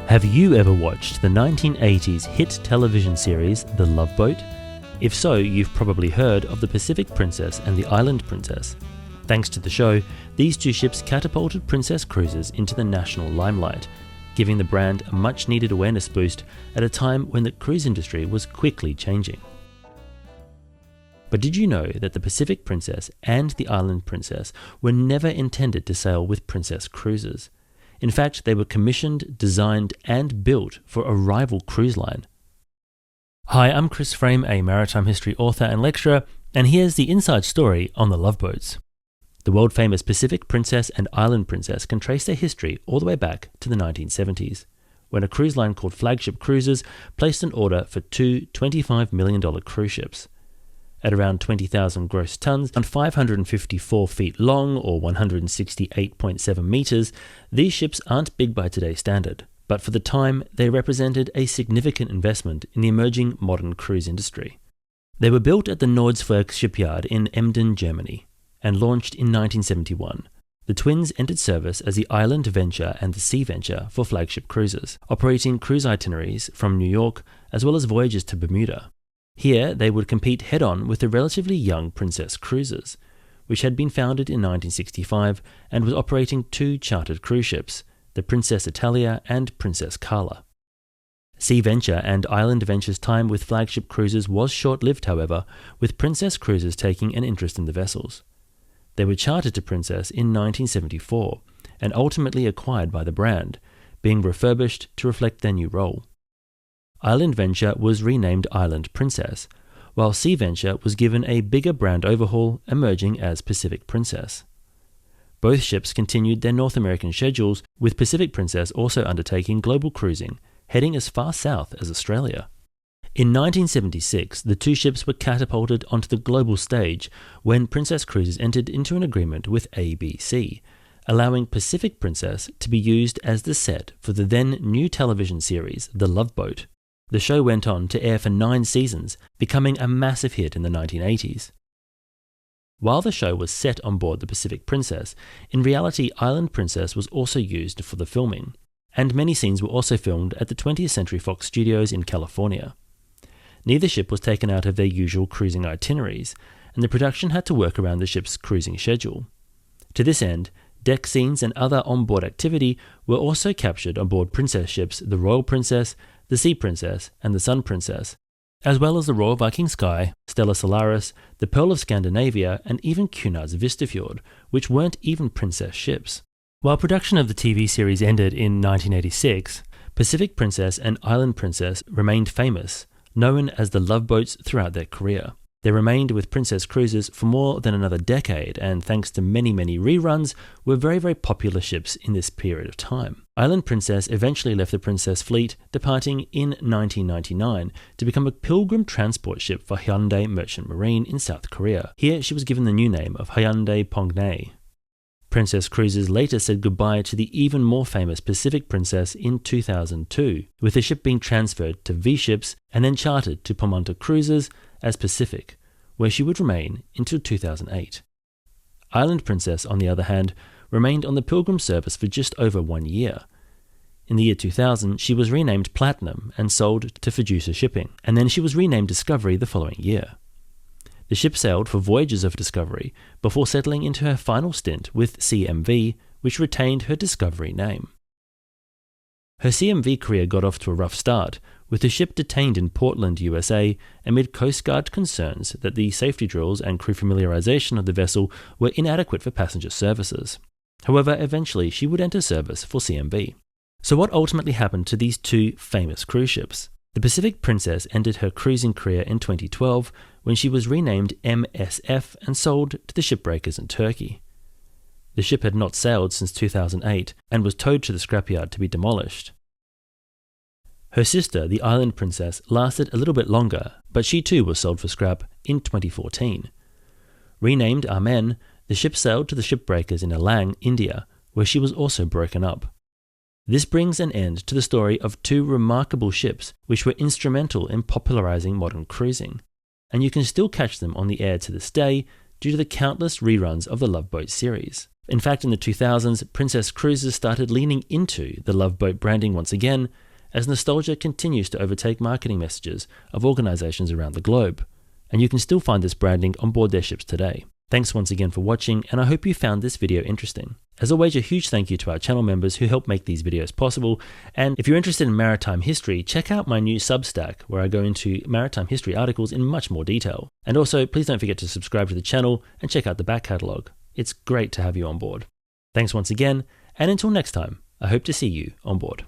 Have you ever watched the 1980s hit television series The Love Boat? If so, you've probably heard of the Pacific Princess and the Island Princess. Thanks to the show, these two ships catapulted Princess Cruises into the national limelight, giving the brand a much-needed awareness boost at a time when the cruise industry was quickly changing. But did you know that the Pacific Princess and the Island Princess were never intended to sail with Princess Cruises? In fact, they were commissioned, designed, and built for a rival cruise line. Hi, I'm Chris Frame, a maritime history author and lecturer, and here's the inside story on the Love Boats. The world-famous Pacific Princess and Island Princess can trace their history all the way back to the 1970s, when a cruise line called Flagship Cruises placed an order for two $25 million cruise ships. At around 20,000 gross tons and 554 feet long, or 168.7 meters, these ships aren't big by today's standard, but for the time, they represented a significant investment in the emerging modern cruise industry. They were built at the Nordsberg shipyard in Emden, Germany, and launched in 1971. The twins entered service as the Island Venture and the Sea Venture for Flagship Cruises, operating cruise itineraries from New York as well as voyages to Bermuda. Here, they would compete head-on with the relatively young Princess Cruises, which had been founded in 1965 and was operating two chartered cruise ships, the Princess Italia and Princess Carla. Sea Venture and Island Venture's time with Flagship Cruises was short-lived, however, with Princess Cruises taking an interest in the vessels. They were chartered to Princess in 1974 and ultimately acquired by the brand, being refurbished to reflect their new role. Island Venture was renamed Island Princess, while Sea Venture was given a bigger brand overhaul, emerging as Pacific Princess. Both ships continued their North American schedules, with Pacific Princess also undertaking global cruising, heading as far south as Australia. In 1976, the two ships were catapulted onto the global stage when Princess Cruises entered into an agreement with ABC, allowing Pacific Princess to be used as the set for the then new television series The Love Boat. The show went on to air for 9 seasons, becoming a massive hit in the 1980s. While the show was set on board the Pacific Princess, in reality Island Princess was also used for the filming, and many scenes were also filmed at the 20th Century Fox Studios in California. Neither ship was taken out of their usual cruising itineraries, and the production had to work around the ship's cruising schedule. To this end, deck scenes and other onboard activity were also captured on board Princess ships the Royal Princess, the Sea Princess, and the Sun Princess, as well as the Royal Viking Sky, Stella Solaris, the Pearl of Scandinavia, and even Cunard's Vistafjord, which weren't even Princess ships. While production of the TV series ended in 1986, Pacific Princess and Island Princess remained famous, known as the Love Boats throughout their career. They remained with Princess Cruises for more than another decade, and thanks to many reruns, were very popular ships in this period of time. Island Princess eventually left the Princess fleet, departing in 1999 to become a pilgrim transport ship for Hyundai Merchant Marine in South Korea. Here she was given the new name of Hyundai Pongnay. Princess Cruises later said goodbye to the even more famous Pacific Princess in 2002, with the ship being transferred to V-Ships and then chartered to Pomonta Cruises as Pacific, where she would remain until 2008. Island Princess, on the other hand, remained on the Pilgrim service for just over 1 year. In the year 2000, she was renamed Platinum and sold to Fiducia Shipping, and then she was renamed Discovery the following year. The ship sailed for voyages of Discovery before settling into her final stint with CMV, which retained her Discovery name. Her CMV career got off to a rough start, with the ship detained in Portland, USA, amid Coast Guard concerns that the safety drills and crew familiarization of the vessel were inadequate for passenger services. However, eventually she would enter service for CMV. So what ultimately happened to these two famous cruise ships? The Pacific Princess ended her cruising career in 2012 when she was renamed MSF and sold to the shipbreakers in Turkey. The ship had not sailed since 2008 and was towed to the scrapyard to be demolished. Her sister, the Island Princess, lasted a little bit longer, but she too was sold for scrap in 2014. Renamed Amen, the ship sailed to the shipbreakers in Alang, India, where she was also broken up. This brings an end to the story of two remarkable ships which were instrumental in popularizing modern cruising, and you can still catch them on the air to this day due to the countless reruns of the Love Boat series. In fact, in the 2000s, Princess Cruises started leaning into the Love Boat branding once again, as nostalgia continues to overtake marketing messages of organizations around the globe. And you can still find this branding on board their ships today. Thanks once again for watching, and I hope you found this video interesting. As always, a huge thank you to our channel members who help make these videos possible. And if you're interested in maritime history, check out my new Substack, where I go into maritime history articles in much more detail. And also, please don't forget to subscribe to the channel and check out the back catalogue. It's great to have you on board. Thanks once again, and until next time, I hope to see you on board.